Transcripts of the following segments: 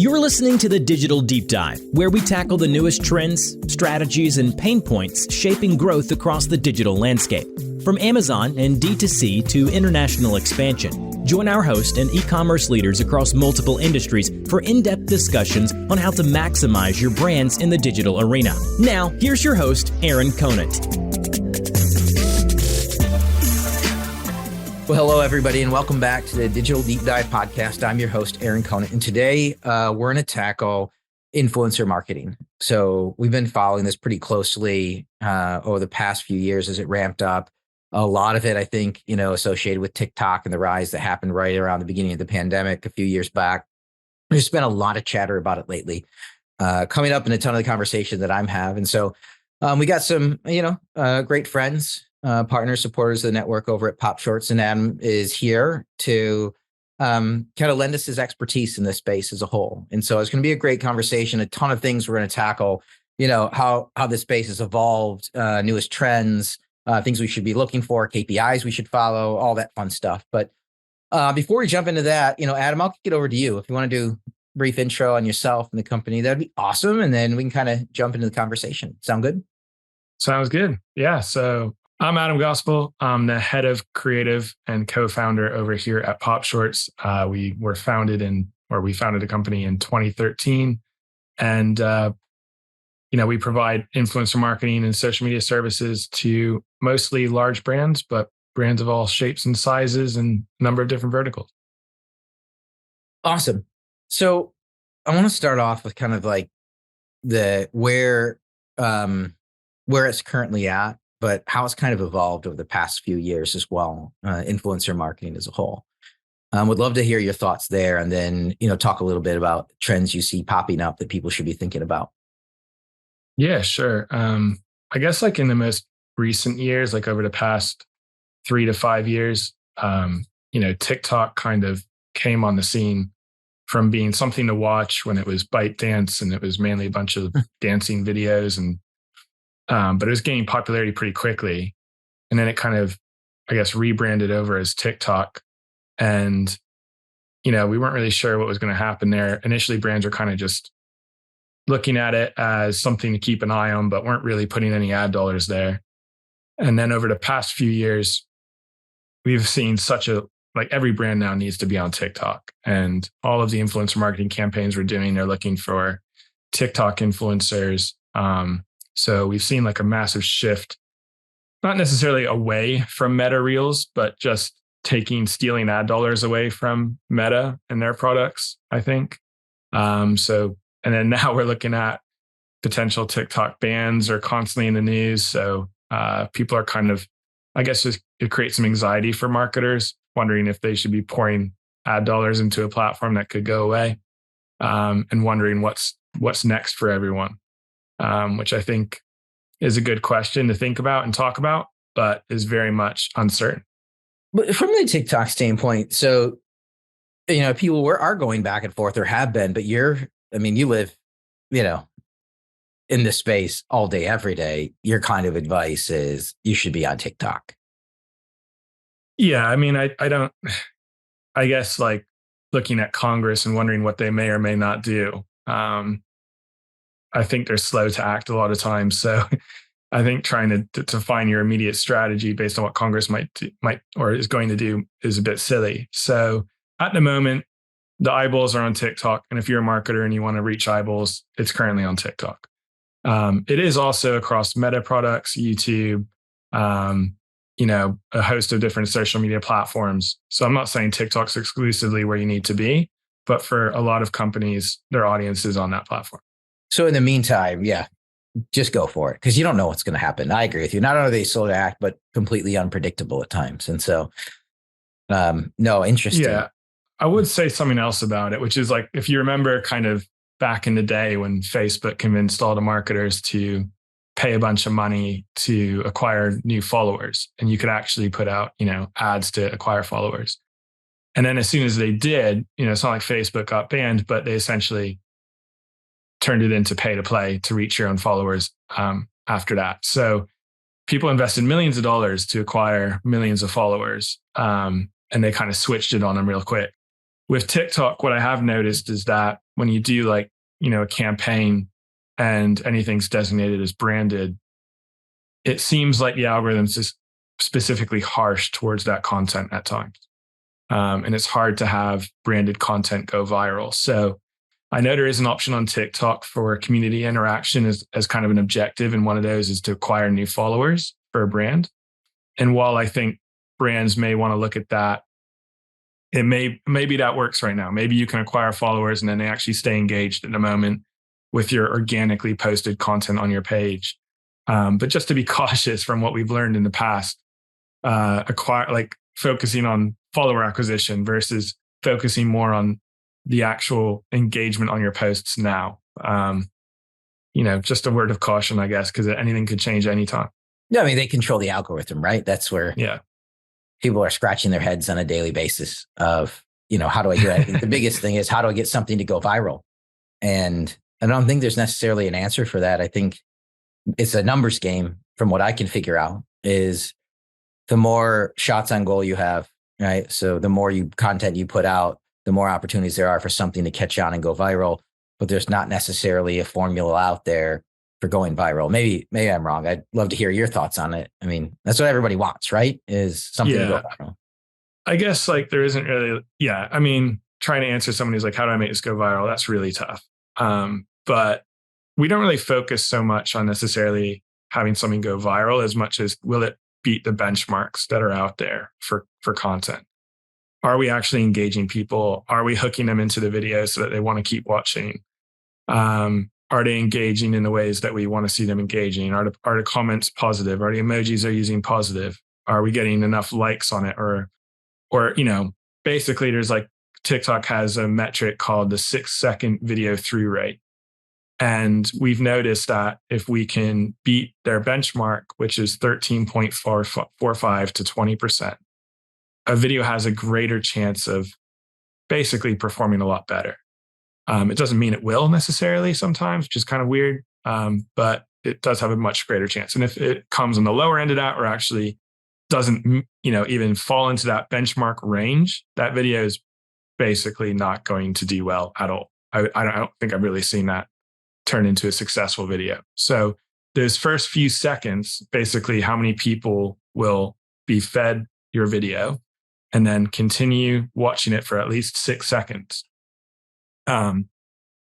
You're listening to the Digital Deep Dive, where we tackle the newest trends, strategies, and pain points shaping growth across the digital landscape. From Amazon and D2C to international expansion, join our host and e-commerce leaders across multiple industries for in-depth discussions on how to maximize your brands in the digital arena. Now, here's your host, Aaron Conant. Well, hello, everybody, and welcome back to the Digital Deep Dive podcast. I'm your host, Aaron Conant, and today we're going to tackle influencer marketing. So we've been following this pretty closely over the past few years as it ramped up. A lot of it, I think, associated with TikTok and the rise that happened right around the beginning of the pandemic a few years back. There's been a lot of chatter about it lately, coming up in a ton of the conversation that I'm having. So we got some, great friends, partners, supporters of the network over at Pop Shorts, and Adam is here to kind of lend us his expertise in this space as a whole. And so it's going to be a great conversation, a ton of things we're going to tackle, how this space has evolved, newest trends, things we should be looking for, KPIs we should follow, all that fun stuff. But before we jump into that, Adam, I'll kick it over to you. If you want to do a brief intro on yourself and the company, that'd be awesome. And then we can kind of jump into the conversation. Sound good? Sounds good. Yeah. So I'm Adam Gausepohl. I'm the head of creative and co-founder over here at Pop Shorts. We founded a company in 2013. And, we provide influencer marketing and social media services to mostly large brands, but brands of all shapes and sizes and a number of different verticals. Awesome. So I want to start off with kind of like where it's currently at, but how it's kind of evolved over the past few years as well, influencer marketing as a whole. Would love to hear your thoughts there, and then, talk a little bit about trends you see popping up that people should be thinking about. Yeah, sure. I guess like in the most recent years, like over the past 3 to 5 years, TikTok kind of came on the scene from being something to watch when it was ByteDance, and it was mainly a bunch of dancing videos, and but it was gaining popularity pretty quickly. And then it kind of, I guess, rebranded over as TikTok. And, we weren't really sure what was going to happen there. Initially, brands were kind of just looking at it as something to keep an eye on, but weren't really putting any ad dollars there. And then over the past few years, we've seen every brand now needs to be on TikTok. And all of the influencer marketing campaigns we're doing, they're looking for TikTok influencers. So we've seen like a massive shift, not necessarily away from Meta Reels, but just stealing ad dollars away from Meta and their products, I think. And then now we're looking at potential TikTok bans are constantly in the news. So people are kind of, I guess, just it creates some anxiety for marketers, wondering if they should be pouring ad dollars into a platform that could go away, and wondering what's next for everyone. Which I think is a good question to think about and talk about, but is very much uncertain. But from the TikTok standpoint, so, people are going back and forth or have been, but you live, in this space all day, every day. Your kind of advice is you should be on TikTok. Yeah. I guess like looking at Congress and wondering what they may or may not do. I think they're slow to act a lot of times. So I think trying to find your immediate strategy based on what Congress might or is going to do is a bit silly. So at the moment, the eyeballs are on TikTok. And if you're a marketer and you want to reach eyeballs, it's currently on TikTok. It is also across Meta products, YouTube, a host of different social media platforms. So I'm not saying TikTok's exclusively where you need to be, but for a lot of companies, their audience is on that platform. So in the meantime, yeah, just go for it, because you don't know what's going to happen. I agree with you. Not only are they slow to act, but completely unpredictable at times. And so, no, interesting. Yeah, I would say something else about it, which is like, if you remember kind of back in the day when Facebook convinced all the marketers to pay a bunch of money to acquire new followers, and you could actually put out, ads to acquire followers. And then as soon as they did, it's not like Facebook got banned, but they essentially turned it into pay to play to reach your own followers after that. So people invested millions of dollars to acquire millions of followers, and they kind of switched it on them real quick. With TikTok, what I have noticed is that when you do like, a campaign and anything's designated as branded, it seems like the algorithm's just specifically harsh towards that content at times. And it's hard to have branded content go viral. So I know there is an option on TikTok for community interaction as kind of an objective. And one of those is to acquire new followers for a brand. And while I think brands may want to look at that, maybe that works right now. Maybe you can acquire followers and then they actually stay engaged in the moment with your organically posted content on your page. But just to be cautious from what we've learned in the past, focusing on follower acquisition versus focusing more on the actual engagement on your posts now. Just a word of caution, I guess, because anything could change anytime. Yeah, I mean, they control the algorithm, right? That's where people are scratching their heads on a daily basis of, how do I do that? The biggest thing is, how do I get something to go viral? And I don't think there's necessarily an answer for that. I think it's a numbers game from what I can figure out is the more shots on goal you have, right? So the more content you put out, the more opportunities there are for something to catch on and go viral. But there's not necessarily a formula out there for going viral. Maybe I'm wrong. I'd love to hear your thoughts on it. I mean, that's what everybody wants, right? Is something to go viral. I guess there isn't really, I mean, trying to answer someone who's like, how do I make this go viral? That's really tough. But we don't really focus so much on necessarily having something go viral as much as will it beat the benchmarks that are out there for content? Are we actually engaging people? Are we hooking them into the video so that they want to keep watching? Are they engaging in the ways that we want to see them engaging? Are the comments positive? Are the emojis they're using positive? Are we getting enough likes on it? Or basically there's TikTok has a metric called the 6-second video through rate. And we've noticed that if we can beat their benchmark, which is 13.45 to 20%, a video has a greater chance of basically performing a lot better. It doesn't mean it will necessarily sometimes, which is kind of weird, but it does have a much greater chance. And if it comes on the lower end of that or actually doesn't, even fall into that benchmark range, that video is basically not going to do well at all. I don't think I've really seen that turn into a successful video. So those first few seconds, basically how many people will be fed your video and then continue watching it for at least 6 seconds,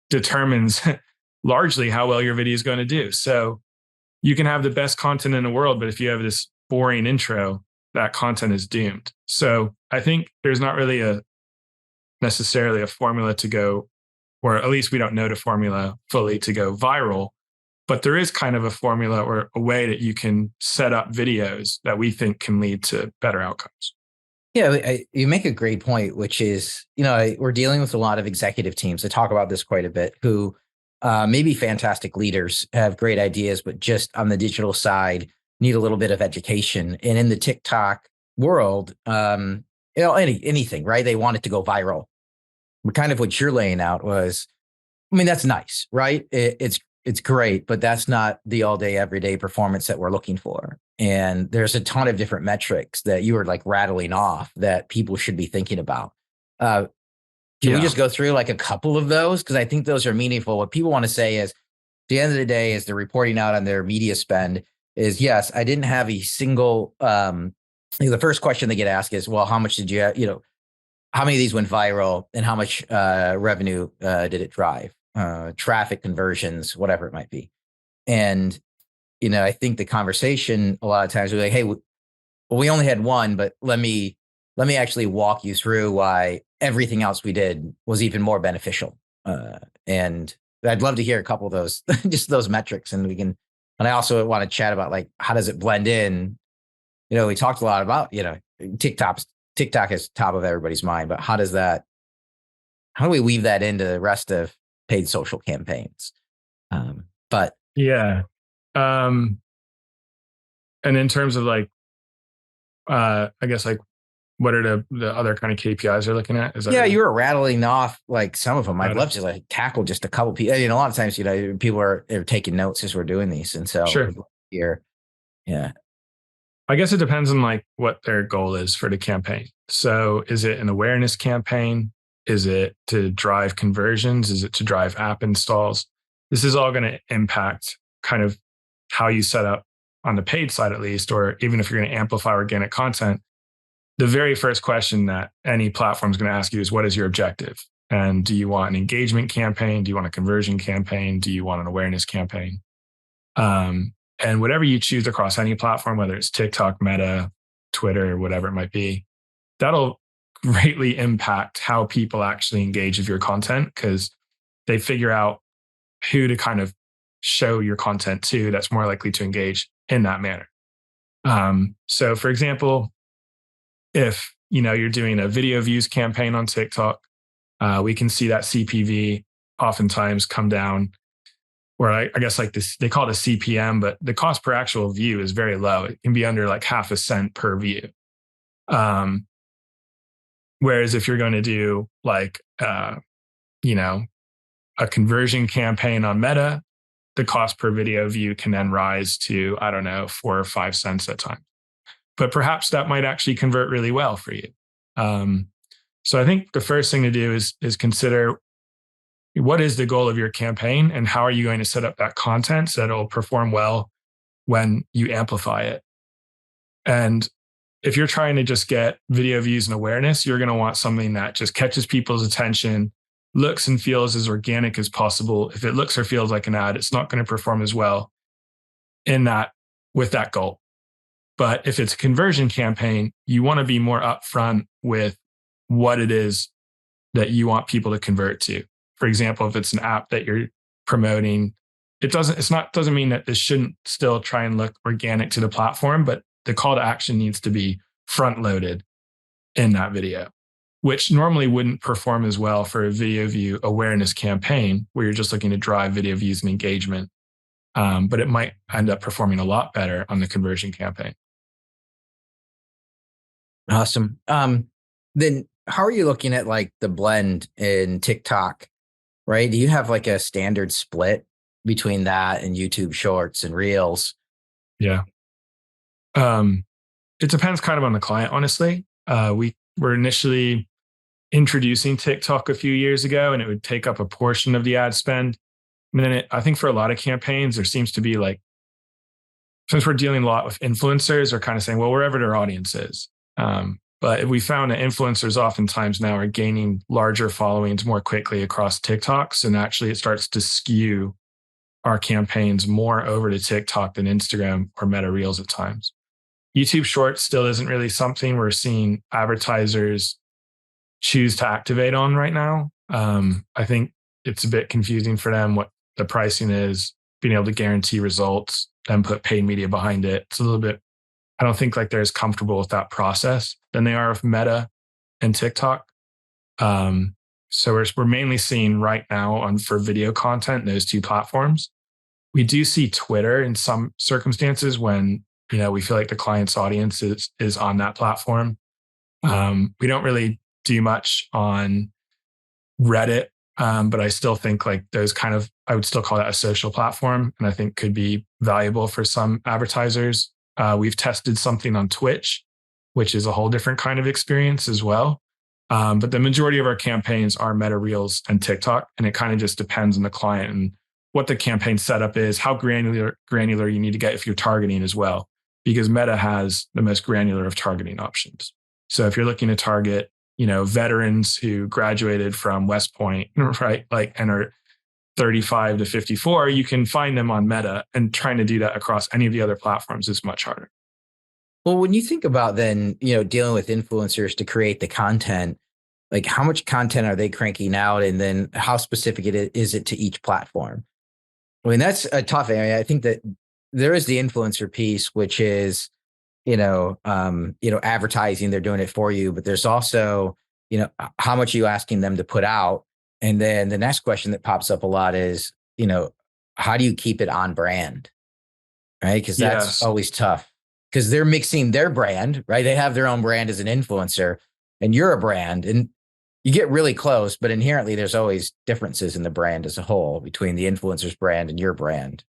determines largely how well your video is going to do. So you can have the best content in the world, but if you have this boring intro, that content is doomed. So I think there's not really necessarily a formula to go, or at least we don't know the formula fully to go viral, but there is kind of a formula or a way that you can set up videos that we think can lead to better outcomes. Yeah, you make a great point, which is, we're dealing with a lot of executive teams. I talk about this quite a bit, who may be fantastic leaders, have great ideas, but just on the digital side, need a little bit of education. And in the TikTok world, anything, right? They want it to go viral. But kind of what you're laying out was, that's nice, right? It's great, but that's not the all day, everyday performance that we're looking for. And there's a ton of different metrics that you were rattling off that people should be thinking about. Can we just go through a couple of those? Because I think those are meaningful. What people want to say is, at the end of the day, as they're reporting out on their media spend, is yes, I didn't have a single, the first question they get asked is, well, how much did you have, how many of these went viral and how much revenue did it drive? Traffic conversions, whatever it might be. And, I think the conversation a lot of times we're like, hey, we only had one, but let me actually walk you through why everything else we did was even more beneficial. And I'd love to hear a couple of those, just those metrics. And I also want to chat about how does it blend in? We talked a lot about, TikTok is top of everybody's mind, but how do we weave that into the rest of paid social campaigns? And in terms of I guess what are the other kind of KPIs you're looking at? You were rattling off some of them. I'd love to tackle just a couple people. A lot of times, people are taking notes as we're doing these. And so sure. Here, yeah. I guess it depends on what their goal is for the campaign. So is it an awareness campaign? Is it to drive conversions? Is it to drive app installs? This is all going to impact kind of how you set up on the paid side, at least, or even if you're going to amplify organic content. The very first question that any platform is going to ask you is, what is your objective? And do you want an engagement campaign? Do you want a conversion campaign? Do you want an awareness campaign? And whatever you choose across any platform, whether it's TikTok, Meta, Twitter, whatever it might be, that'll greatly impact how people actually engage with your content, because they figure out who to kind of show your content to that's more likely to engage in that manner. So for example, if you're doing a video views campaign on TikTok, we can see that CPV oftentimes come down, where I guess like this, they call it a CPM, but the cost per actual view is very low. It can be under like half a cent per view. Whereas if you're going to do like, a conversion campaign on Meta, the cost per video view can then rise to, I don't know, 4 or 5 cents at times. But perhaps that might actually convert really well for you. So I think the first thing to do is consider, what is the goal of your campaign and how are you going to set up that content so that it'll perform well when you amplify it? And if you're trying to just get video views and awareness, you're going to want something that just catches people's attention, looks and feels as organic as possible. If it looks or feels like an ad, it's not going to perform as well with that goal. But if it's a conversion campaign, you want to be more upfront with what it is that you want people to convert to. For example, if it's an app that you're promoting, it doesn't mean that this shouldn't still try and look organic to the platform, but the call to action needs to be front loaded in that video, which normally wouldn't perform as well for a video view awareness campaign where you're just looking to drive video views and engagement. But it might end up performing a lot better on the conversion campaign. Awesome. Then how are you looking at like the blend in TikTok, right? Do you have like a standard split between that and YouTube Shorts and Reels? Yeah. It depends kind of on the client, honestly. We were initially introducing TikTok a few years ago, and it would take up a portion of the ad spend. And then I think for a lot of campaigns, there seems to be like, since we're dealing a lot with influencers, are kind of saying, well, wherever their audience is. But we found that influencers oftentimes now are gaining larger followings more quickly across TikToks. And actually it starts to skew our campaigns more over to TikTok than Instagram or Meta Reels at times. YouTube Shorts still isn't really something we're seeing advertisers choose to activate on right now. I think it's a bit confusing for them what the pricing is, being able to guarantee results, then put paid media behind it. It's a little bit, I don't think like they're as comfortable with that process than they are with Meta and TikTok. So we're mainly seeing right now for video content, those two platforms. We do see Twitter in some circumstances when, we feel like the client's audience is on that platform. We don't really do much on Reddit, but I still think like those I would still call that a social platform, and I think could be valuable for some advertisers. We've tested something on Twitch, which is a whole different kind of experience as well. But the majority of our campaigns are Meta Reels and TikTok, and it kind of just depends on the client and what the campaign setup is, how granular you need to get if you're targeting as well, because Meta has the most granular of targeting options. So if you're looking to target, veterans who graduated from West Point, right, and are 35 to 54, you can find them on Meta, and trying to do that across any of the other platforms is much harder. Well, when you think about then, dealing with influencers to create the content, like how much content are they cranking out? And then how specific is it to each platform? I mean, that's a tough area. I think that there is the influencer piece, which is, advertising, they're doing it for you, but there's also, how much are you asking them to put out? And then the next question that pops up a lot is, how do you keep it on brand? Right? Because that's always tough, because they're mixing their brand, right? They have their own brand as an influencer, and you're a brand, and you get really close, but inherently there's always differences in the brand as a whole between the influencer's brand and your brand.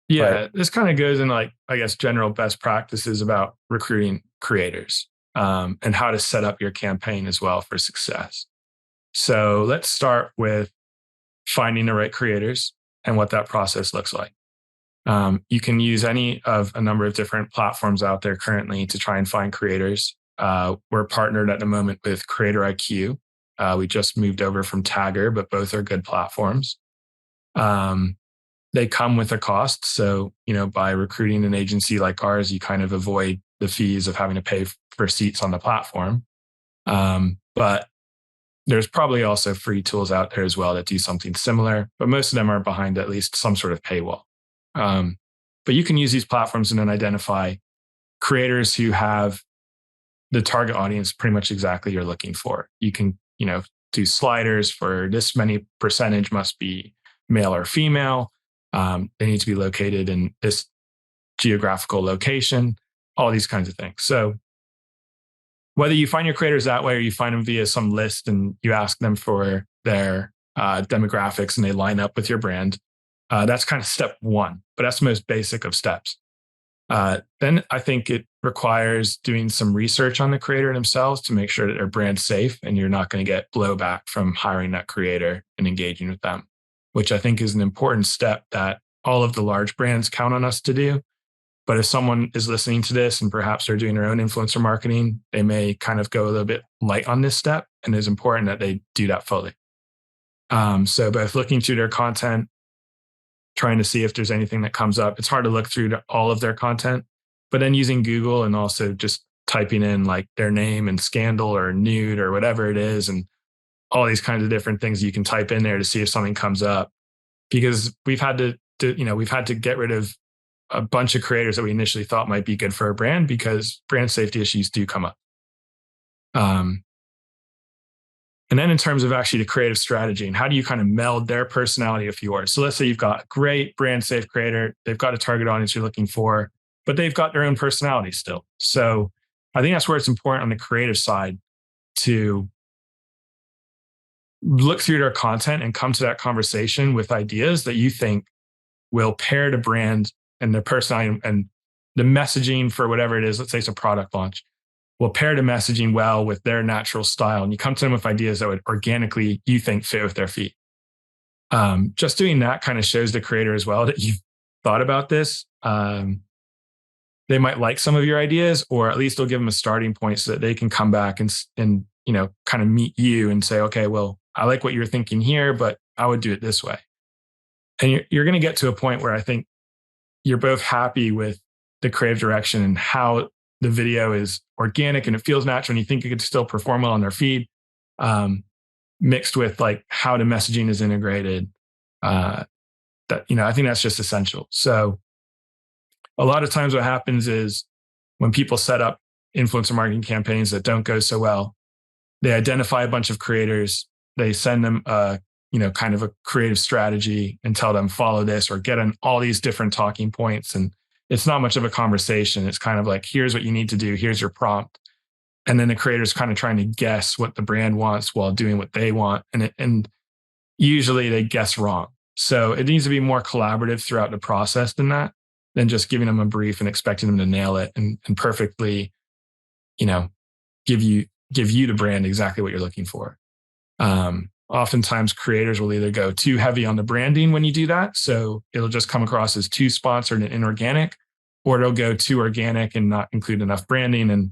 This kind of goes into like, I guess, general best practices about recruiting creators. and how to set up your campaign as well for success. So let's start with finding the right creators and what that process looks like. You can use any of a number of different platforms out there currently to try and find creators. We're partnered at the moment with Creator IQ. We just moved over from Tagger, but both are good platforms. They come with a cost. So, by recruiting an agency like ours, you kind of avoid the fees of having to pay for seats on the platform. But there's probably also free tools out there as well that do something similar, but most of them are behind at least some sort of paywall. But you can use these platforms and then identify creators who have the target audience pretty much exactly you're looking for. You can, do sliders for this many percentage must be male or female. They need to be located in this geographical location, all these kinds of things. So whether you find your creators that way or you find them via some list and you ask them for their demographics and they line up with your brand, that's kind of step one, but that's the most basic of steps. Then I think it requires doing some research on the creator themselves to make sure that their brand's safe and you're not going to get blowback from hiring that creator and engaging with them, which I think is an important step that all of the large brands count on us to do. But if someone is listening to this and perhaps they're doing their own influencer marketing, they may kind of go a little bit light on this step, and it's important that they do that fully. So both looking through their content, trying to see if there's anything that comes up. It's hard to look through all of their content, but then using Google and also just typing in like their name and scandal or nude or whatever it is, and all these kinds of different things you can type in there to see if something comes up. Because we've had to get rid of a bunch of creators that we initially thought might be good for a brand because brand safety issues do come up. And then in terms of actually the creative strategy and how do you kind of meld their personality with yours? So let's say you've got a great brand safe creator, they've got a target audience you're looking for, but they've got their own personality still. So I think that's where it's important on the creative side to look through their content and come to that conversation with ideas that you think will pair the brand and their personality and the messaging for whatever it is. Let's say it's a product launch. Will pair the messaging well with their natural style. And you come to them with ideas that would organically, you think, fit with their feed. Just doing that kind of shows the creator as well that you've thought about this. They might like some of your ideas, or at least they'll give them a starting point so that they can come back and kind of meet you and say, okay, well, I like what you're thinking here, but I would do it this way. And you're going to get to a point where I think you're both happy with the creative direction and how the video is organic and it feels natural and you think you could still perform well on their feed, mixed with like how the messaging is integrated. I think that's just essential. So a lot of times what happens is when people set up influencer marketing campaigns that don't go so well, they identify a bunch of creators, they send them kind of a creative strategy and tell them follow this or get on all these different talking points. And it's not much of a conversation. It's kind of like, here's what you need to do. Here's your prompt. And then the creator's kind of trying to guess what the brand wants while doing what they want. And usually they guess wrong. So it needs to be more collaborative throughout the process than just giving them a brief and expecting them to nail it and perfectly, give you the brand exactly what you're looking for. Oftentimes creators will either go too heavy on the branding when you do that. So it'll just come across as too sponsored and inorganic, or it'll go too organic and not include enough branding. And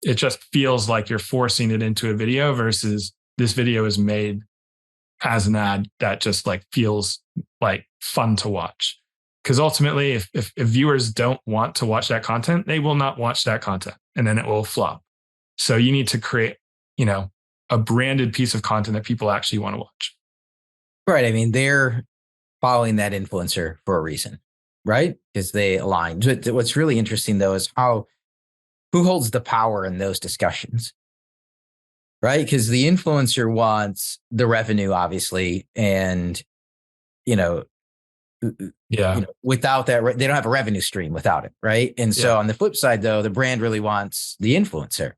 it just feels like you're forcing it into a video versus this video is made as an ad that just like feels like fun to watch. Because ultimately, if viewers don't want to watch that content, they will not watch that content and then it will flop. So you need to create, a branded piece of content that people actually want to watch. Right. I mean, they're following that influencer for a reason, right? Because they align. What's really interesting, though, is who holds the power in those discussions, right? Because the influencer wants the revenue, obviously, and, without that, they don't have a revenue stream without it, right? And so on the flip side, though, the brand really wants the influencer.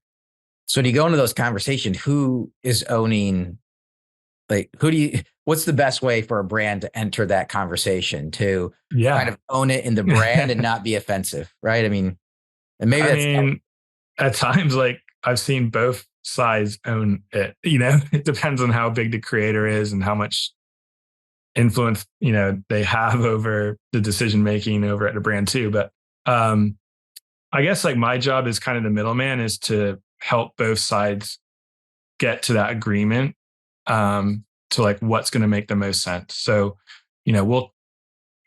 So when you go into those conversations, who is owning, what's the best way for a brand to enter that conversation to kind of own it in the brand and not be offensive, right? I mean, and maybe at times, like I've seen both sides own it. It depends on how big the creator is and how much influence, they have over the decision making over at the brand too. But I guess like my job is kind of the middleman, is to help both sides get to that agreement, to like what's going to make the most sense. So,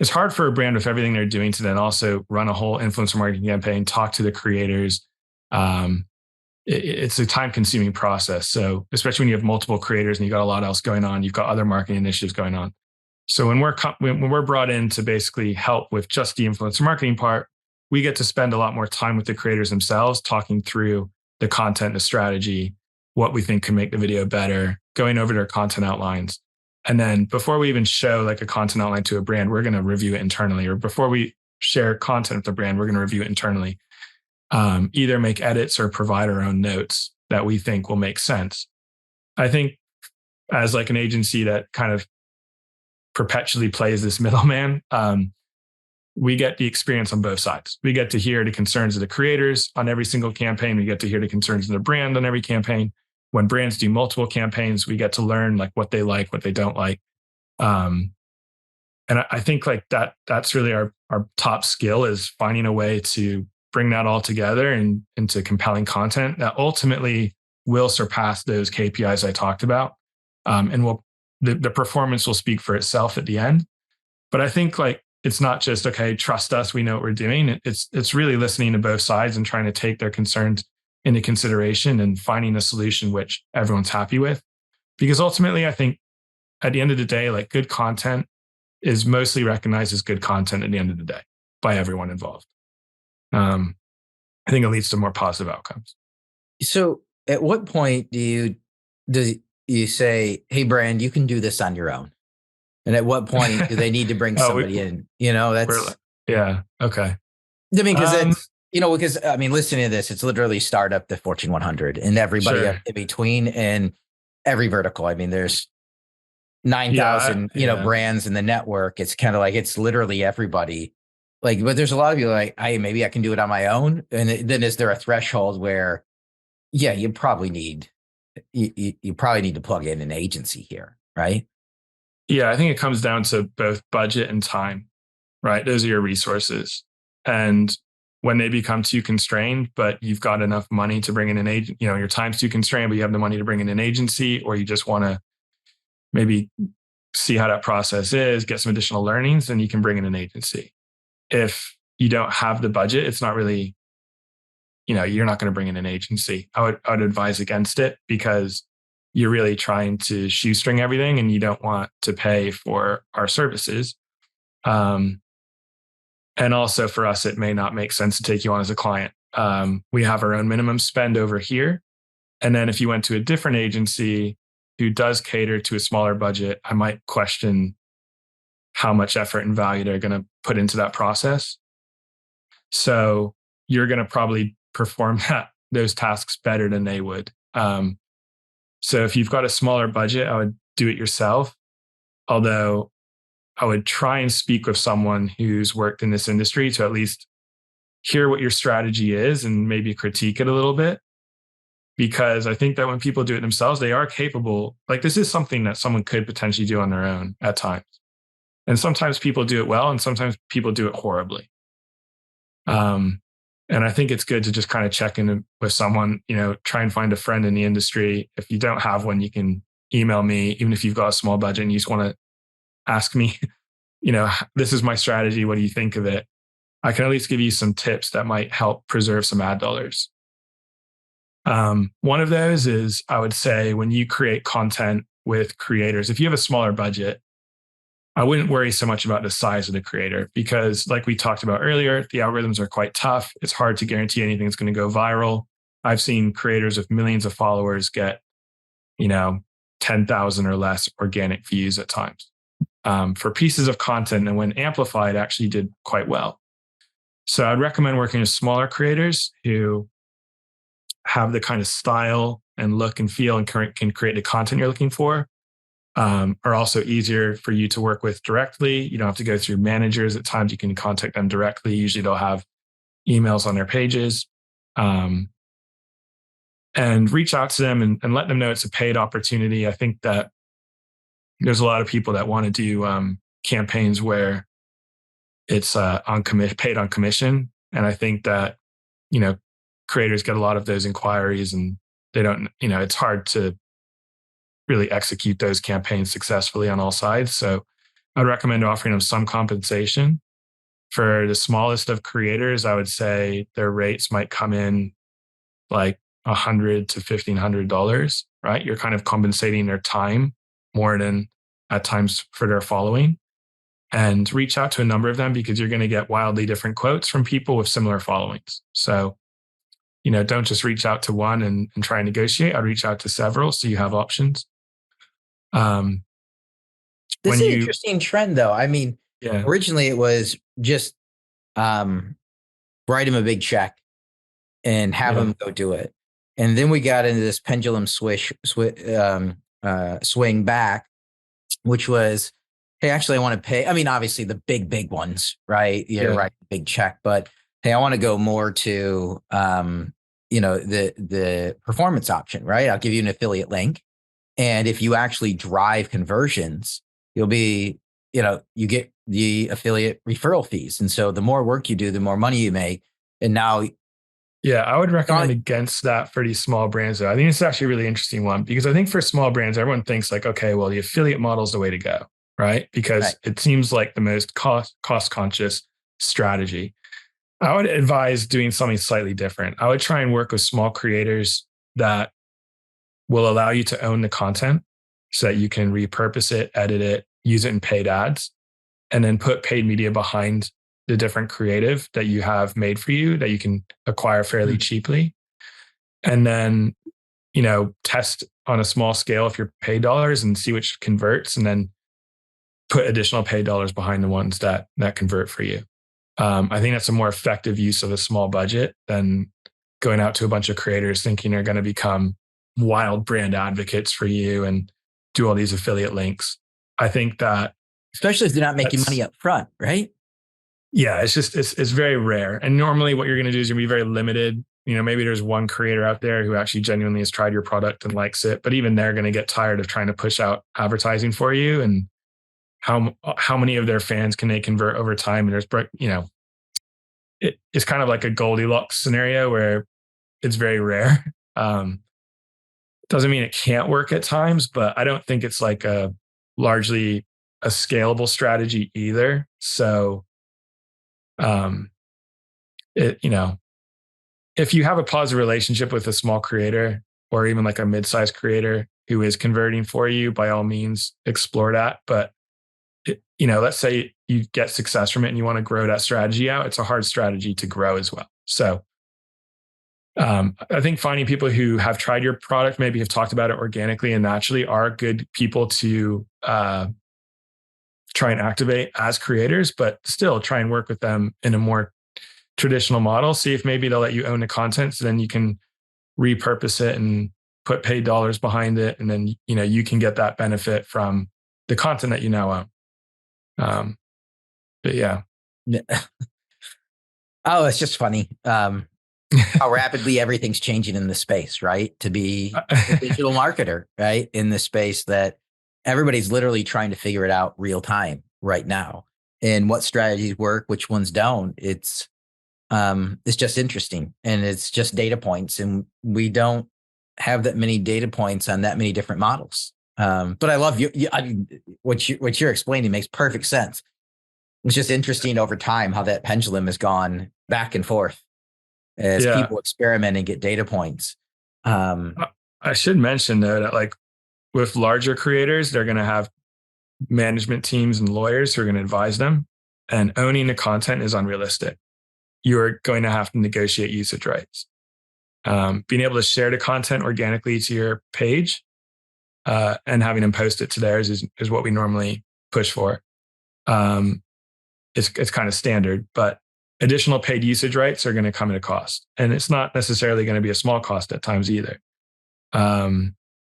it's hard for a brand with everything they're doing to then also run a whole influencer marketing campaign, talk to the creators. It's a time consuming process. So especially when you have multiple creators and you got a lot else going on, you've got other marketing initiatives going on. So when we're brought in to basically help with just the influencer marketing part, we get to spend a lot more time with the creators themselves, talking through the content, the strategy, what we think can make the video better, going over their content outlines. And then before we even show like a content outline to a brand, we're going to review it internally. Or before we share content with the brand, we're going to review it internally. Either make edits or provide our own notes that we think will make sense. I think as like an agency that kind of perpetually plays this middleman, we get the experience on both sides. We get to hear the concerns of the creators on every single campaign. We get to hear the concerns of the brand on every campaign. When brands do multiple campaigns, we get to learn like what they like, what they don't like. And I think like that's really our top skill, is finding a way to bring that all together and into compelling content that ultimately will surpass those KPIs I talked about. And the performance will speak for itself at the end. But I think like, it's not just, okay, trust us, we know what we're doing. It's really listening to both sides and trying to take their concerns into consideration and finding a solution which everyone's happy with. Because ultimately, I think at the end of the day, like good content is mostly recognized as good content at the end of the day by everyone involved. I think it leads to more positive outcomes. So at what point do you say, hey, brand, you can do this on your own? And at what point do they need to bring somebody in? Yeah. Okay. I mean, because listening to this, it's literally startup to Fortune 100 and everybody in between and every vertical. I mean, there's 9,000, brands in the network. It's kind of like, it's literally everybody. Like, but there's a lot of you like, maybe I can do it on my own. And then is there a threshold where, you probably need to plug in an agency here, right? Yeah, I think it comes down to both budget and time, right? Those are your resources. And when they become too constrained, but you've got enough money to bring in an agent, your time's too constrained, but you have the money to bring in an agency, or you just want to maybe see how that process is, get some additional learnings, then you can bring in an agency. If you don't have the budget, it's not really, you're not going to bring in an agency. I would advise against it, because you're really trying to shoestring everything and you don't want to pay for our services. And also for us, it may not make sense to take you on as a client. We have our own minimum spend over here. And then if you went to a different agency who does cater to a smaller budget, I might question how much effort and value they're going to put into that process. So you're going to probably perform those tasks better than they would. So if you've got a smaller budget, I would do it yourself. Although I would try and speak with someone who's worked in this industry to at least hear what your strategy is and maybe critique it a little bit. Because I think that when people do it themselves, they are capable. Like, this is something that someone could potentially do on their own at times. And sometimes people do it well, and sometimes people do it horribly. And I think it's good to just kind of check in with someone, try and find a friend in the industry. If you don't have one, you can email me, even if you've got a small budget and you just want to ask me, this is my strategy. What do you think of it? I can at least give you some tips that might help preserve some ad dollars. One of those is, I would say, when you create content with creators, if you have a smaller budget, I wouldn't worry so much about the size of the creator, because like we talked about earlier, the algorithms are quite tough. It's hard to guarantee anything that's going to go viral. I've seen creators with millions of followers get, 10,000 or less organic views at times for pieces of content. And when amplified, actually did quite well. So I'd recommend working with smaller creators who have the kind of style and look and feel and can create the content you're looking for. Are also easier for you to work with directly. You don't have to go through managers. At times you can contact them directly. Usually they'll have emails on their pages. And and reach out to them and let them know it's a paid opportunity. I think that there's a lot of people that want to do campaigns where it's paid on commission. And I think that, creators get a lot of those inquiries and they don't, it's hard to really execute those campaigns successfully on all sides. So I'd recommend offering them some compensation. For the smallest of creators, I would say their rates might come in like $100 to $1,500, right? You're kind of compensating their time more than at times for their following. And reach out to a number of them because you're going to get wildly different quotes from people with similar followings. So, don't just reach out to one and try and negotiate. I'd reach out to several so you have options. This is an interesting trend, though. I mean, originally it was just write him a big check and have him go do it. And then we got into this pendulum swing back, which was, hey, actually, I want to pay. I mean, obviously the big ones, right? Write a big check, but hey, I want to go more to, the performance option, right? I'll give you an affiliate link. And if you actually drive conversions, you'll be, you get the affiliate referral fees. And so the more work you do, the more money you make. And now, I would recommend against that for these small brands, though. I think it's actually a really interesting one because I think for small brands, everyone thinks like, okay, well, the affiliate model is the way to go, right? Because it seems like the most cost conscious strategy. I would advise doing something slightly different. I would try and work with small creators that will allow you to own the content so that you can repurpose it, edit it, use it in paid ads, and then put paid media behind the different creative that you have made for you that you can acquire fairly cheaply. And then, test on a small scale if you're paid dollars and see which converts, and then put additional paid dollars behind the ones that convert for you. I think that's a more effective use of a small budget than going out to a bunch of creators thinking they're going to become wild brand advocates for you and do all these affiliate links. I think that, especially if they're not making money up front, right? Yeah, it's very rare. And normally what you're going to do is you're going to be very limited. Maybe there's one creator out there who actually genuinely has tried your product and likes it, but even they're going to get tired of trying to push out advertising for you. And how many of their fans can they convert over time? And there's, it's kind of like a Goldilocks scenario where it's very rare. Doesn't mean it can't work at times, but I don't think it's like largely a scalable strategy either. So, if you have a positive relationship with a small creator or even like a mid-sized creator who is converting for you, by all means, explore that. But, let's say you get success from it and you want to grow that strategy out. It's a hard strategy to grow as well. So I think finding people who have tried your product, maybe have talked about it organically and naturally, are good people to try and activate as creators, but still try and work with them in a more traditional model. See if maybe they'll let you own the content, so then you can repurpose it and put paid dollars behind it. And then, you can get that benefit from the content that you now own. But yeah. Oh, it's just funny. How rapidly everything's changing in this space, right? To be a digital marketer, right? In this space that everybody's literally trying to figure it out real time right now. And what strategies work, which ones don't. It's just interesting. And it's just data points. And we don't have that many data points on that many different models. But I love what you're explaining makes perfect sense. It's just interesting over time how that pendulum has gone back and forth as people experiment and get data points. I should mention though that like with larger creators, they're going to have management teams and lawyers who are going to advise them, and owning the content is unrealistic. You're going to have to negotiate usage rights. Being able to share the content organically to your page and having them post it to theirs is what we normally push for. It's kind of standard, but additional paid usage rights are going to come at a cost. And it's not necessarily going to be a small cost at times either.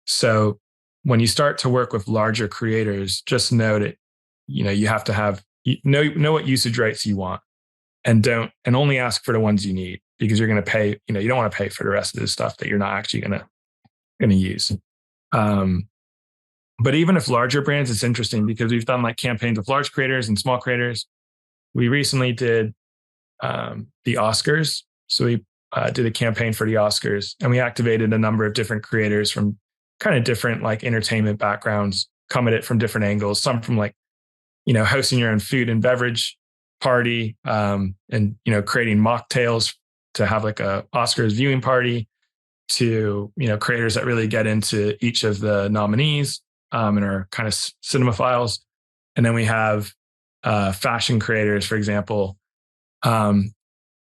So when you start to work with larger creators, just know that, you have to know what usage rights you want, and only ask for the ones you need. because you're going to pay, you don't want to pay for the rest of this stuff that you're not actually going to use. But even if larger brands, it's interesting because we've done like campaigns with large creators and small creators. We recently did the Oscars. So we did a campaign for the Oscars, and we activated a number of different creators from kind of different like entertainment backgrounds, come at it from different angles, some from like, hosting your own food and beverage party, and, creating mocktails to have like a Oscars viewing party, to, creators that really get into each of the nominees, and are kind of cinemaphiles. And then we have fashion creators, for example.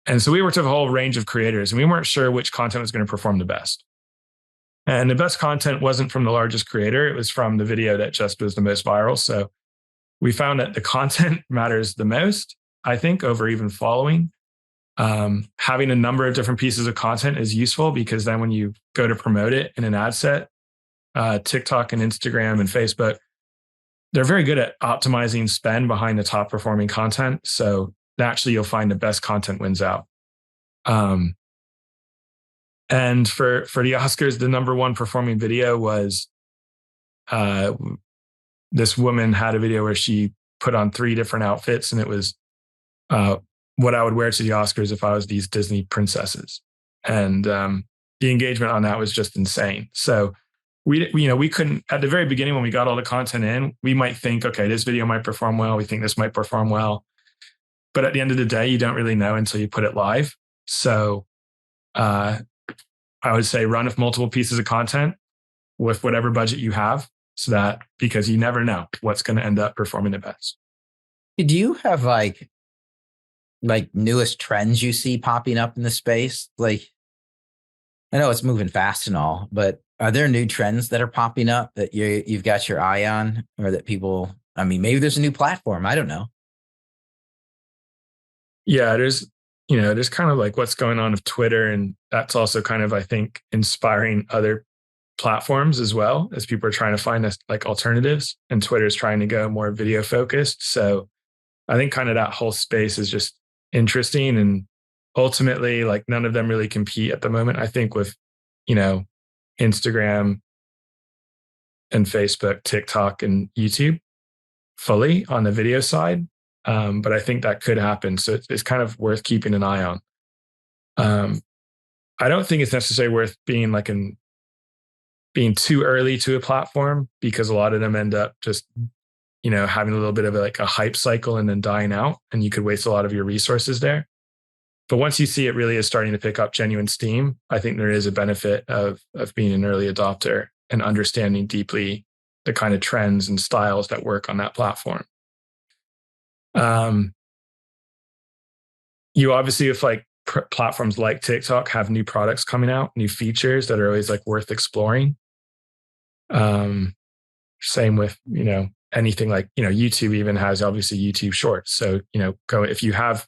And so we worked with a whole range of creators, and we weren't sure which content was going to perform the best. And the best content wasn't from the largest creator. It was from the video that just was the most viral. So we found that the content matters the most, I think, over even following. Having a number of different pieces of content is useful because then when you go to promote it in an ad set, TikTok and Instagram and Facebook, they're very good at optimizing spend behind the top performing content. So naturally, you'll find the best content wins out. And for the Oscars, the number one performing video was this woman had a video where she put on 3 different outfits, and it was what I would wear to the Oscars if I was these Disney princesses. And the engagement on that was just insane. So we couldn't, at the very beginning when we got all the content in, we might think, okay, this video might perform well. We think this might perform well. But at the end of the day, you don't really know until you put it live. So I would say run with multiple pieces of content with whatever budget you have, so that, because you never know what's going to end up performing the best. Do you have like newest trends you see popping up in the space? Like, I know it's moving fast and all, but are there new trends that are popping up that you've got your eye on, or that people, maybe there's a new platform. I don't know. Yeah, there's kind of like what's going on with Twitter, and that's also kind of, I think, inspiring other platforms as well, as people are trying to find us like alternatives, and Twitter is trying to go more video focused. So I think kind of that whole space is just interesting, and ultimately like none of them really compete at the moment. I think with, Instagram and Facebook, TikTok and YouTube fully on the video side. But I think that could happen. So it's kind of worth keeping an eye on. I don't think it's necessarily worth being too early to a platform, because a lot of them end up just, having a little bit of a hype cycle and then dying out, and you could waste a lot of your resources there. But once you see it really is starting to pick up genuine steam, I think there is a benefit of being an early adopter and understanding deeply the kind of trends and styles that work on that platform. You obviously, if platforms like TikTok have new products coming out, new features that are always worth exploring. Same with, anything YouTube even has obviously YouTube Shorts. So, if you have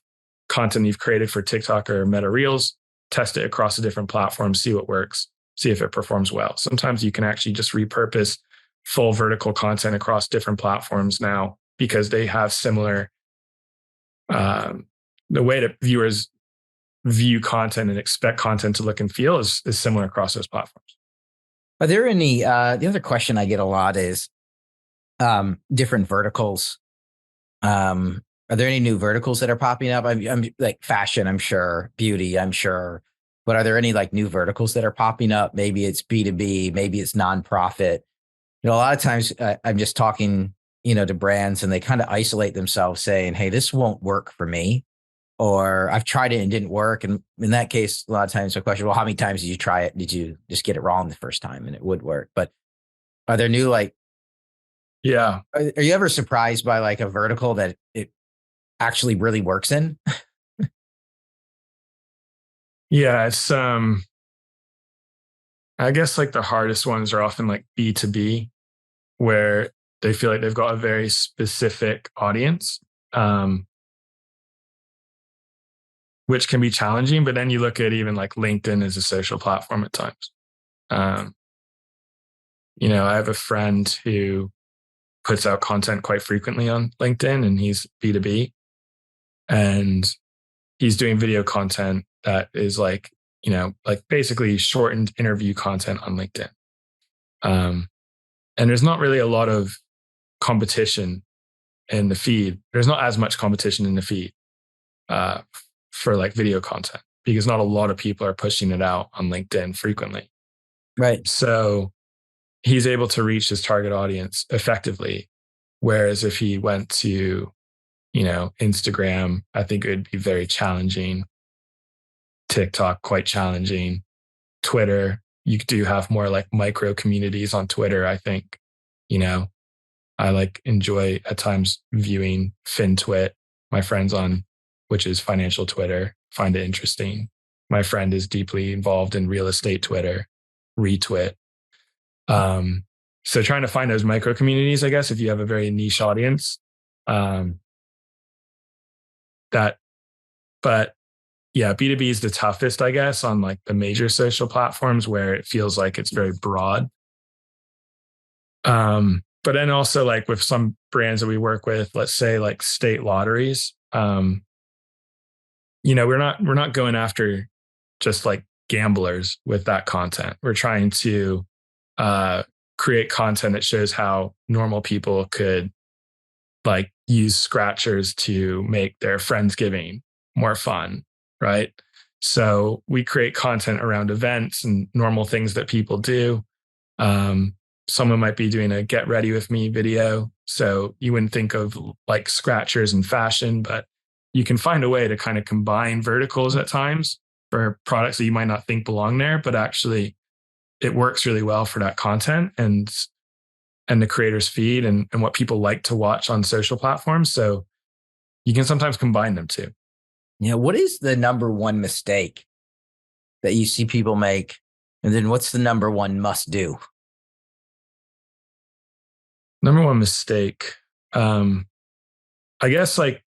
content you've created for TikTok or Meta Reels, test it across the different platforms, see what works, see if it performs well. Sometimes you can actually just repurpose full vertical content across different platforms now, because they have similar, the way that viewers view content and expect content to look and feel is similar across those platforms. Are there any, the other question I get a lot is different verticals. Are there any new verticals that are popping up? I'm like fashion, I'm sure, beauty, I'm sure. But are there any new verticals that are popping up? Maybe it's B2B, maybe it's nonprofit. A lot of times I'm just talking, to brands, and they kind of isolate themselves saying, hey, this won't work for me, or I've tried it and it didn't work. And in that case, a lot of times the question, well, how many times did you try it? Did you just get it wrong the first time and it would work? But are there new, yeah. Are you ever surprised by a vertical that it actually really works in? Yeah, it's I guess the hardest ones are often B2B, where they feel like they've got a very specific audience, which can be challenging. But then you look at even LinkedIn as a social platform at times. I have a friend who puts out content quite frequently on LinkedIn, and he's B2B, and he's doing video content that is like, like basically shortened interview content on LinkedIn. And there's not really a lot of competition in the feed. There's not as much competition in the feed for like video content, because not a lot of people are pushing it out on LinkedIn frequently. Right. So he's able to reach his target audience effectively. Whereas if he went to, Instagram, I think it would be very challenging. TikTok, quite challenging. Twitter, you do have more like micro communities on Twitter, I think. I like enjoy at times viewing FinTwit, my friends on, which is financial Twitter, find it interesting. My friend is deeply involved in real estate Twitter, retweet. So trying to find those micro communities, I guess, if you have a very niche audience, but yeah, B2B is the toughest, I guess, on like the major social platforms where it feels like it's very broad. But then also like with some brands that we work with, let's say like state lotteries, we're not going after just like gamblers with that content. We're trying to create content that shows how normal people could like use scratchers to make their Friendsgiving more fun, right? So we create content around events and normal things that people do. Someone might be doing a get ready with me video. So you wouldn't think of like scratchers and fashion, but you can find a way to kind of combine verticals at times for products that you might not think belong there, but actually it works really well for that content and the creator's feed and what people like to watch on social platforms. So you can sometimes combine them too. Yeah. What is the number one mistake that you see people make? And then what's the number one must do? Number one mistake. I guess like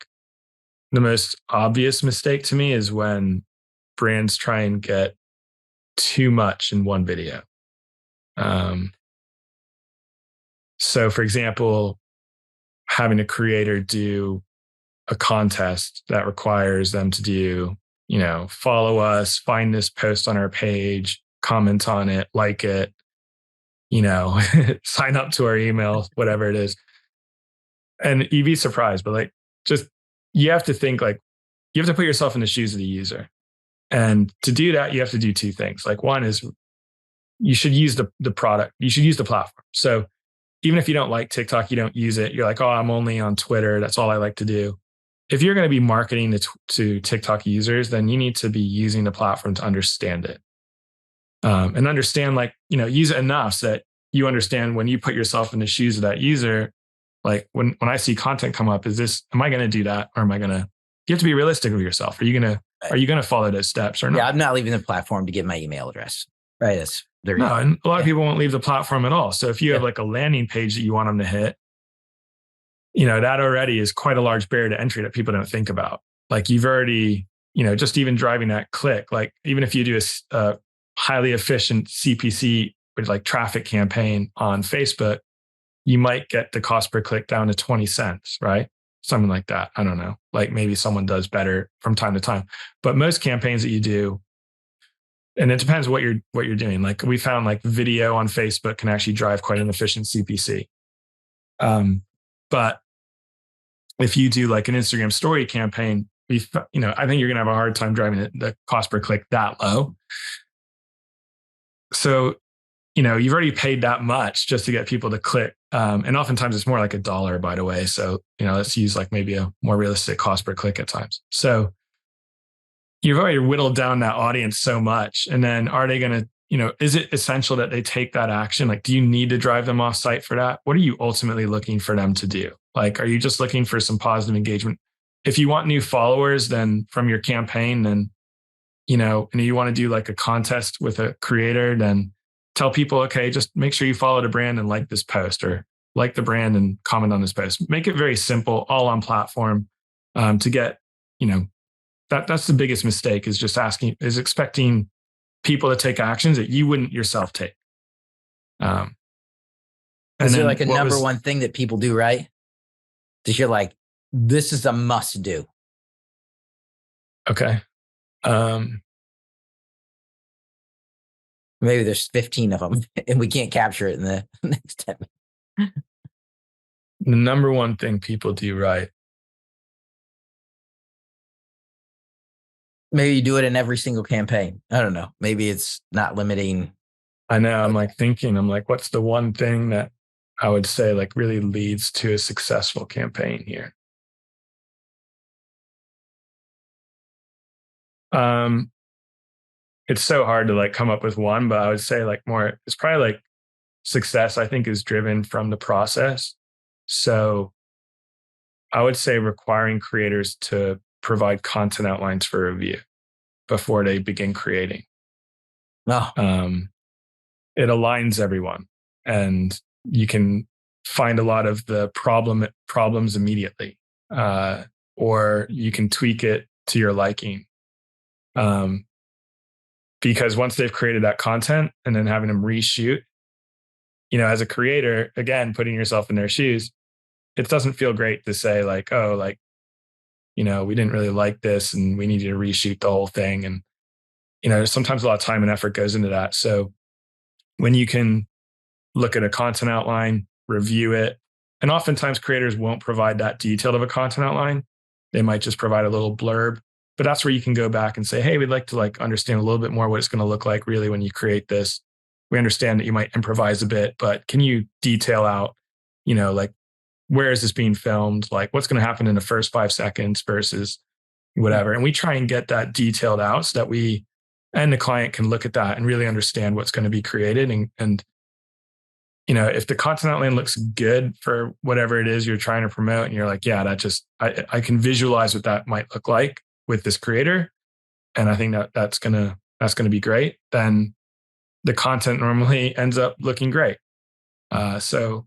the most obvious mistake to me is when brands try and get too much in one video. So for example, having a creator do a contest that requires them to do, follow us, find this post on our page, comment on it, like it, sign up to our email, whatever it is. And you'd be surprised, but like, just, you have to think like, you have to put yourself in the shoes of the user. And to do that, you have to do two things. Like one is you should use the product. You should use the platform. So even if you don't like TikTok, you don't use it. You're like, oh, I'm only on Twitter. That's all I like to do. If you're going to be marketing to TikTok users, then you need to be using the platform to understand it. And understand like, use it enough so that you understand when you put yourself in the shoes of that user, like when I see content come up, am I going to do that? Or you have to be realistic with yourself. Are you going to follow those steps or not? Yeah, I'm not leaving the platform to get my email address. Right. No, and a lot of people won't leave the platform at all. So if you have like a landing page that you want them to hit, that already is quite a large barrier to entry that people don't think about. Like you've already, just even driving that click, like even if you do a highly efficient CPC with like traffic campaign on Facebook, you might get the cost per click down to 20 cents, right? Something like that. I don't know. Like maybe someone does better from time to time, but most campaigns that you do, and it depends what you're doing. Like we found like video on Facebook can actually drive quite an efficient CPC. But if you do like an Instagram story campaign, I think you're going to have a hard time driving the cost per click that low. So, you've already paid that much just to get people to click. And oftentimes it's more like $1, by the way. So, let's use like maybe a more realistic cost per click at times. So you've already whittled down that audience so much. And then are they going to, is it essential that they take that action? Like, do you need to drive them off site for that? What are you ultimately looking for them to do? Like, are you just looking for some positive engagement? If you want new followers, then from your campaign, then, and you want to do like a contest with a creator, then tell people, okay, just make sure you follow the brand and like this post, or like the brand and comment on this post. Make it very simple, all on platform, to get, that's the biggest mistake, is just expecting people to take actions that you wouldn't yourself take. Is there like a number one thing that people do right that you're like, this is a must do? Okay. Um, Maybe there's 15 of them and we can't capture it in the next 10 minutes. the number one thing people do right. Maybe you do it in every single campaign. I don't know. Maybe it's not limiting. I know. I'm like thinking, I'm like, what's the one thing that I would say like really leads to a successful campaign here? It's so hard to like come up with one, but I would say like more, it's probably like success, I think, is driven from the process. So I would say requiring creators to provide content outlines for review before they begin creating. Oh, It aligns everyone, and you can find a lot of the problems immediately, or you can tweak it to your liking. Because once they've created that content and then having them reshoot, as a creator, again, putting yourself in their shoes, it doesn't feel great to say like, oh, like, we didn't really like this and we need you to reshoot the whole thing. And, sometimes a lot of time and effort goes into that. So when you can look at a content outline, review it, and oftentimes creators won't provide that detailed of a content outline. They might just provide a little blurb, but that's where you can go back and say, hey, we'd like to like understand a little bit more what it's going to look like really when you create this. We understand that you might improvise a bit, but can you detail out, like, where is this being filmed? Like what's going to happen in the first 5 seconds versus whatever. And we try and get that detailed out so that we and the client can look at that and really understand what's going to be created. And if the content outline looks good for whatever it is you're trying to promote, and you're like, yeah, that just, I can visualize what that might look like with this creator. And I think that's going to be great. Then the content normally ends up looking great. So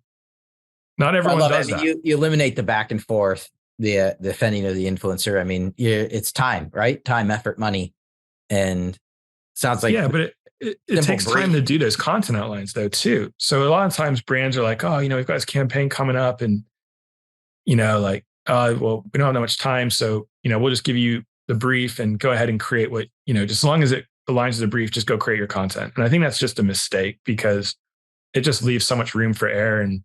not everyone does that. You eliminate the back and forth, the defending of the influencer. I mean, it's time, right? Time, effort, money. And sounds like, yeah, but it takes time to do those content outlines though, too. So a lot of times brands are like, oh, we've got this campaign coming up and, like, well, we don't have that much time. So, we'll just give you the brief and go ahead and create what, just as long as it aligns with the brief, just go create your content. And I think that's just a mistake because it just leaves so much room for error. And,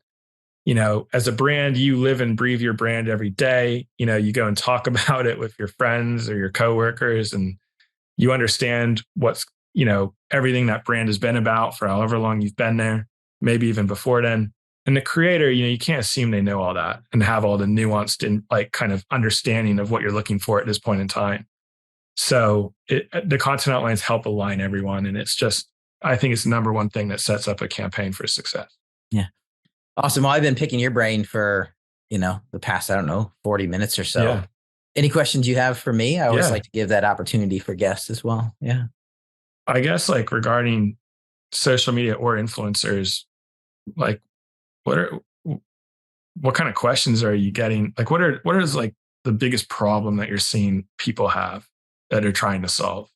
as a brand, you live and breathe your brand every day. You go and talk about it with your friends or your coworkers, and you understand what's, everything that brand has been about for however long you've been there, maybe even before then. And the creator, you can't assume they know all that and have all the nuanced and like kind of understanding of what you're looking for at this point in time. So the content outlines help align everyone. And it's just, I think it's the number one thing that sets up a campaign for success. Yeah. Awesome. Well, I've been picking your brain for, the past, 40 minutes or so. Yeah. Any questions you have for me? I always like to give that opportunity for guests as well. Yeah. I guess like regarding social media or influencers, like what kind of questions are you getting? Like what is like the biggest problem that you're seeing people have that are trying to solve?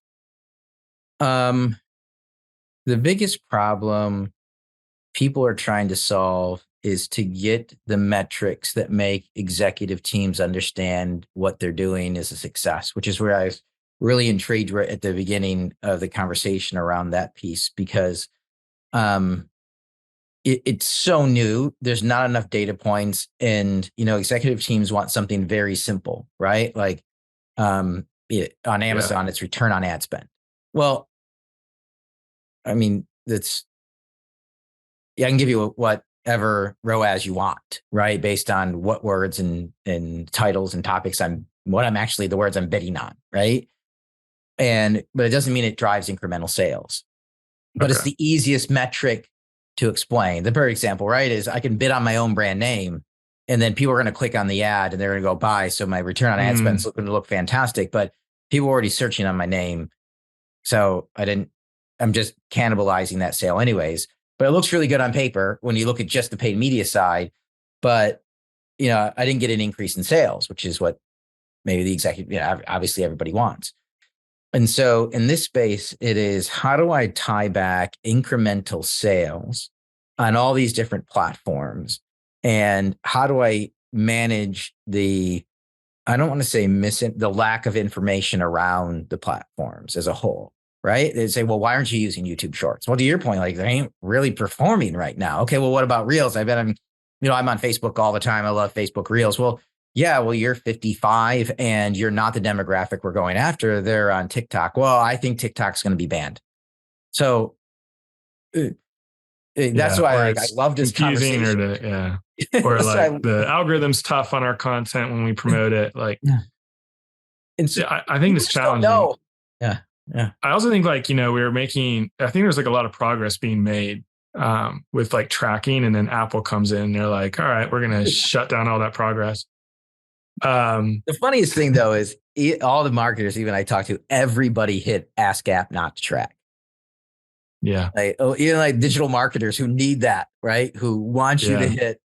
The biggest problem people are trying to solve is to get the metrics that make executive teams understand what they're doing is a success, which is where I was really intrigued right at the beginning of the conversation around that piece, because it's so new. There's not enough data points, and executive teams want something very simple, right? Like on Amazon, it's return on ad spend. Well, I mean, I can give you whatever ROAS you want, right? Based on what words and titles and topics the words I'm bidding on, right? But it doesn't mean it drives incremental sales. But it's the easiest metric to explain. The perfect example, right, is I can bid on my own brand name, and then people are going to click on the ad and they're going to go buy. So my return on ad spend is going to look fantastic, but people are already searching on my name. So I'm just cannibalizing that sale anyways. But it looks really good on paper when you look at just the paid media side. But, I didn't get an increase in sales, which is what maybe the executive, obviously everybody wants. And so in this space, it is, how do I tie back incremental sales on all these different platforms? And how do I manage the I don't want to say missing the lack of information around the platforms as a whole, right? They say, well, why aren't you using YouTube Shorts? Well, to your point, like they ain't really performing right now. Okay, well, what about Reels? I bet I'm on Facebook all the time. I love Facebook Reels. Well, yeah, well, you're 55 and you're not the demographic we're going after. They're on TikTok. Well, I think TikTok's going to be banned. So that's why I love this conversation. Or like the algorithm's tough on our content when we promote it. Like, I think it's challenging. Yeah. I also think I think there's like a lot of progress being made with like tracking, and then Apple comes in and they're like, all right, we're going to shut down all that progress. The funniest thing though is all the marketers, even I talked to, everybody hit ask app not to track. Yeah. Even like digital marketers who need that, right? Who want you to hit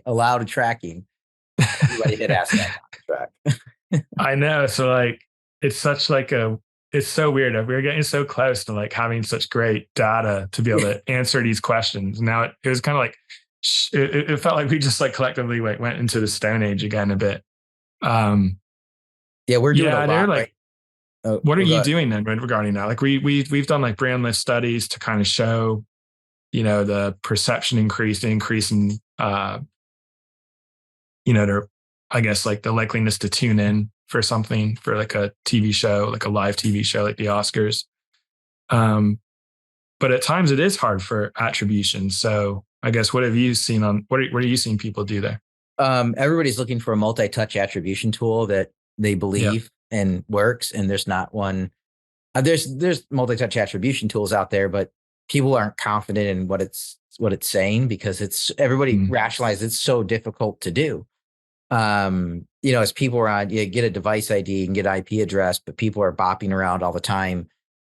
allow to tracking. Everybody hit ask app not to track. I know. So like, it's such like it's so weird. We're getting so close to like having such great data to be able to answer these questions. Now it was kind of like, it felt like we just like collectively went into the Stone Age again a bit. We're doing a lot. Like, what are you doing then regarding that? Like we've done like brand lift studies to kind of show, the perception increase in, I guess like the likeliness to tune in for something, for like a TV show, like a live TV show, like the Oscars. But at times it is hard for attribution. So I guess what have you seen what are you seeing people do there? Everybody's looking for a multi-touch attribution tool that they believe and works. And there's not one. There's multi-touch attribution tools out there, but people aren't confident in what it's saying because everybody rationalizes it's so difficult to do. As people are on, you get a device ID and get IP address, but people are bopping around all the time.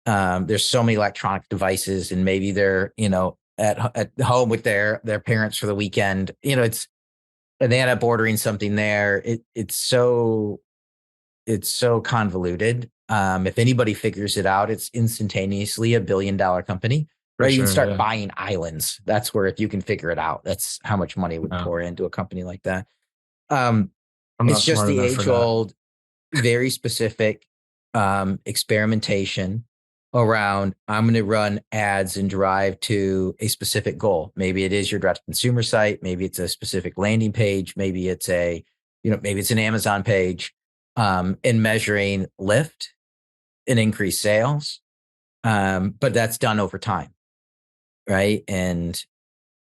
There's so many electronic devices, and maybe they're, at home with their parents for the weekend. And they end up ordering something there. It's so convoluted. If anybody figures it out, it's instantaneously $1 billion company. Right? You can start buying islands. That's where, if you can figure it out, that's how much money would pour into a company like that. It's just the age-old, very specific experimentation around, I'm going to run ads and drive to a specific goal. Maybe it is your direct-to-consumer site. Maybe it's a specific landing page. Maybe it's maybe it's an Amazon page, and measuring lift and increased sales. But that's done over time, right? And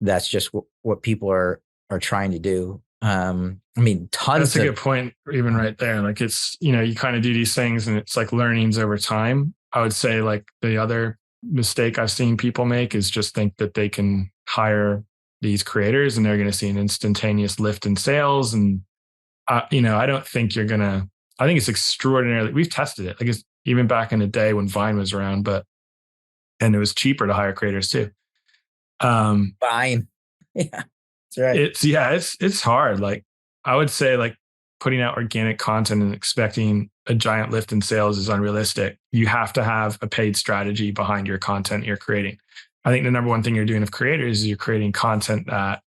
that's just what people are trying to do. Tons. That's a good point, even right there. Like it's, you kind of do these things and it's like learnings over time. I would say like the other mistake I've seen people make is just think that they can hire these creators and they're going to see an instantaneous lift in sales. And, I don't think I think it's extraordinarily, we've tested it. Like it's even back in the day when Vine was around, and it was cheaper to hire creators too. Vine. Yeah. That's right. It's hard. Like I would say like putting out organic content and expecting a giant lift in sales is unrealistic. You have to have a paid strategy behind your content you're creating. I think the number one thing you're doing with creators is you're creating content that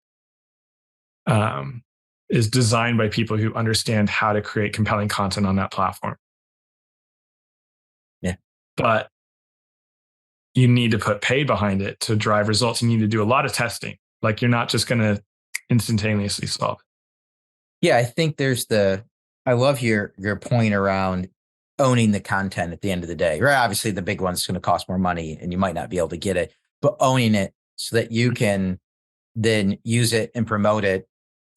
is designed by people who understand how to create compelling content on that platform. Yeah. But you need to put paid behind it to drive results. You need to do a lot of testing. Like you're not just going to instantaneously solve it. Yeah, I think I love your point around owning the content at the end of the day. Right? Obviously, the big one's going to cost more money and you might not be able to get it, but owning it so that you can then use it and promote it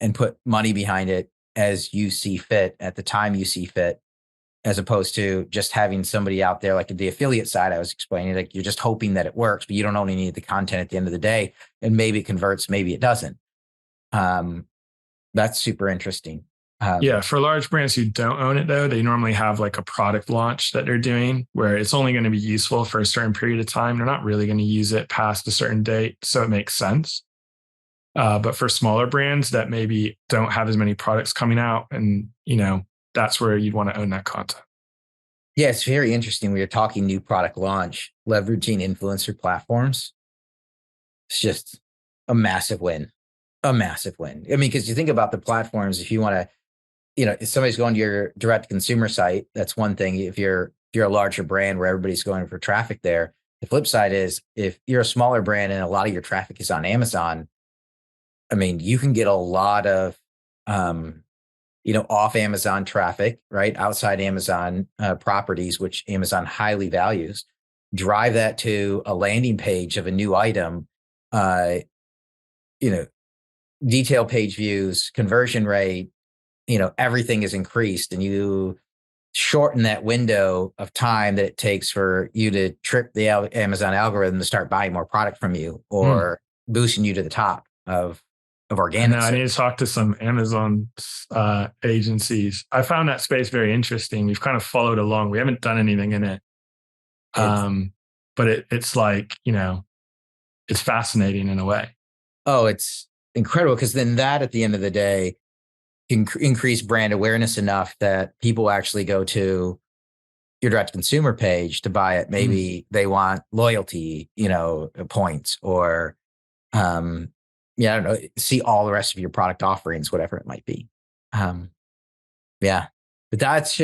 and put money behind it as you see fit at the time you see fit, as opposed to just having somebody out there like the affiliate side I was explaining, like you're just hoping that it works, but you don't only need the content at the end of the day, and maybe it converts, maybe it doesn't. That's super interesting. For large brands who don't own it though, they normally have like a product launch that they're doing where it's only going to be useful for a certain period of time. They're not really going to use it past a certain date. So it makes sense. But for smaller brands that maybe don't have as many products coming out, and that's where you'd want to own that content. Yeah, it's very interesting. We were talking new product launch, leveraging influencer platforms. It's just a massive win. A massive win. Because you think about the platforms, if you want to, if somebody's going to your direct consumer site, that's one thing. If you're a larger brand where everybody's going for traffic there, the flip side is if you're a smaller brand and a lot of your traffic is on Amazon, I mean, you can get a lot of, off Amazon traffic, right? Outside Amazon properties, which Amazon highly values, drive that to a landing page of a new item, detail page views, conversion rate, everything is increased, and you shorten that window of time that it takes for you to trip the Amazon algorithm to start buying more product from you or boosting you to the top of organic. I need to talk to some Amazon agencies. I found that space very interesting. We've kind of followed along. We haven't done anything in it. But it's like, it's fascinating in a way. Oh, it's incredible, because then that at the end of the day can increase brand awareness enough that people actually go to your direct consumer page to buy it. Maybe they want loyalty, points, or I don't know, see all the rest of your product offerings, whatever it might be. But that's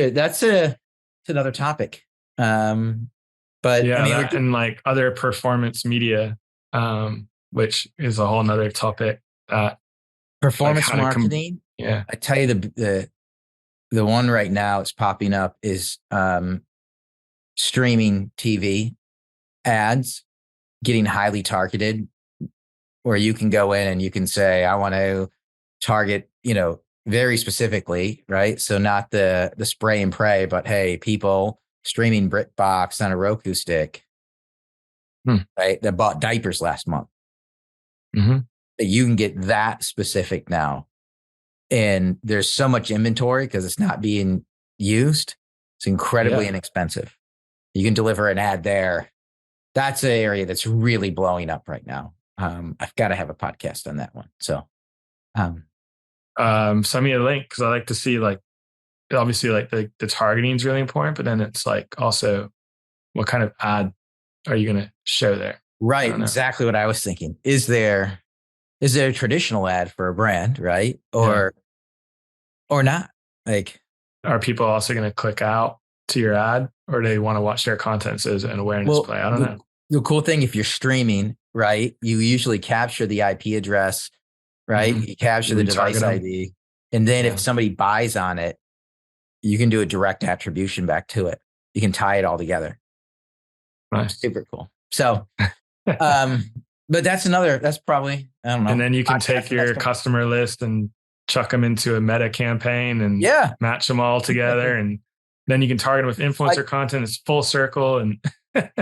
another topic. But and like other performance media, which is a whole nother topic. Performance marketing. I tell you, the one right now it's popping up is streaming TV ads getting highly targeted, where you can go in and you can say, I want to target, very specifically, right? So not the spray and pray, but hey, people streaming BritBox on a Roku stick, right? That bought diapers last month. You can get that specific now. And there's so much inventory because it's not being used. It's incredibly inexpensive. You can deliver an ad there. That's an area that's really blowing up right now. I've got to have a podcast on that one. So send me a link, because I like to see, like, obviously, like the targeting is really important, but then it's like also what kind of ad are you going to show there? Right. Exactly what I was thinking. Is there a traditional ad for a brand, right? Or not? Like, are people also going to click out to your ad, or do they want to watch their content as an awareness play? I don't know. The cool thing, if you're streaming, right, you usually capture the IP address, right? You capture the device ID. And then if somebody buys on it, you can do a direct attribution back to it. You can tie it all together. Nice. Super cool. So, but that's probably, I don't know. And then you can take your customer list and chuck them into a meta campaign and match them all together. And then you can target them with influencer content. It's full circle. And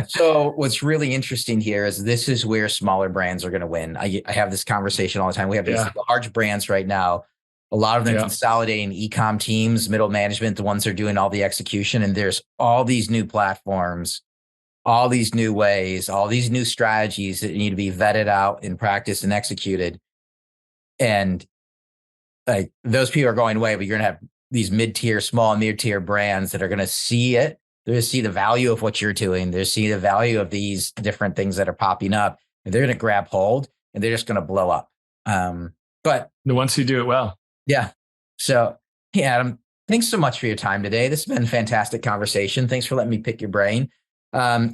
so what's really interesting here is this is where smaller brands are going to win. I have this conversation all the time. We have these large brands right now. A lot of them consolidating e-com teams, middle management, the ones that are doing all the execution. And there's all these new platforms, all these new ways, all these new strategies that need to be vetted out and practiced and executed. And like those people are going away, but you're going to have these mid-tier, small and mid-tier brands that are going to see it. They're going to see the value of what you're doing. They're going to see the value of these different things that are popping up, and they're going to grab hold and they're just going to blow up. But the ones who do it well. Yeah. So, hey, Adam, thanks so much for your time today. This has been a fantastic conversation. Thanks for letting me pick your brain. Adam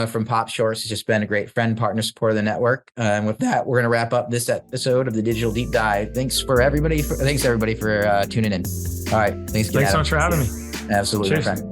from Pop Shorts has just been a great friend, partner, supporter of the network. And with that, we're going to wrap up this episode of the Digital Deep Dive. Thanks everybody for tuning in. All right. Thanks so much for having me. Absolutely. Cheers.